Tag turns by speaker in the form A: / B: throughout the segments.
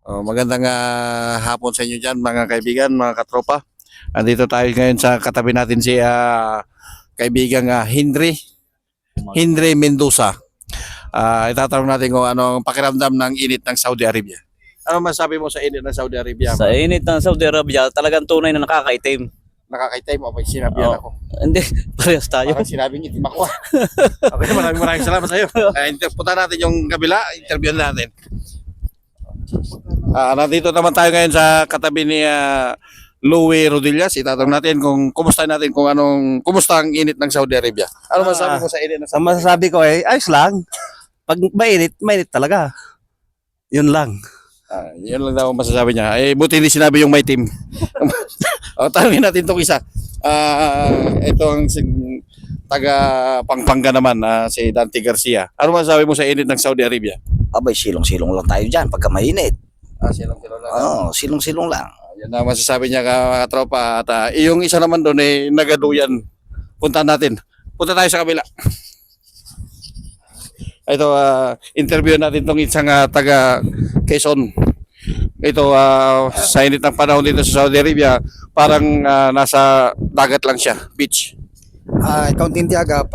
A: Magandang hapon sa inyo dyan mga kaibigan, mga katropa. Andito tayo ngayon sa katabi natin si kaibigang Henry Mendoza. Itatanong natin kung ano ang pakiramdam ng init ng Saudi Arabia. Ano masabi mo sa init ng Saudi Arabia?
B: Sa init ng Saudi Arabia, talagang tunay na nakakaitim.
A: Nakakaitay mo, may sinabihan
B: Oo.
A: ako.
B: Hindi, parehas tayo.
A: Parang sinabing itim ako. Okay, maraming salamat sa iyo. Punta natin yung kabila, interview natin. Nandito naman tayo ngayon sa katabi ni Louie Rodillas. Itatanong natin kung kumusta ang init ng Saudi Arabia. Ano masasabi mo sa init ng
C: Ang
A: Saudi Arabia?
C: masasabi ko ayos lang. Pag mainit, mainit talaga. Yun lang.
A: Yun lang daw ang masasabi niya. Buti hindi sinabi yung may team. Tanungin natin itong isa. Ito ang taga Pampanga naman, si Dante Garcia. Ano masasabi mo sa init ng Saudi Arabia?
D: Abay, silong-silong lang tayo dyan pagka mainit.
A: Silong-silong lang.
D: Oo, silong-silong lang.
A: Yan na masasabi niya mga katropa. At yung isa naman doon nagaduyan. Punta natin. Punta tayo sa kabila. Ito, interview natin itong isang taga Quezon. Ito, sa init ng panahon dito sa Saudi Arabia, parang nasa dagat lang siya, beach.
E: Ikaw Tintiaga,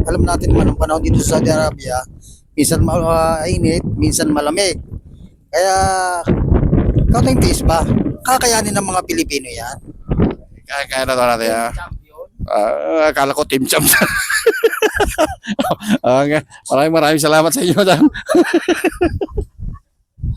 E: alam natin naman ang panahon dito sa Saudi Arabia, minsan mainit, minsan malamig. Kaya, ikaw Tintis ba? Kakayanin ng mga Pilipino yan.
A: Kaya na ito natin. Akala ko team champ. Maraming salamat sa inyo.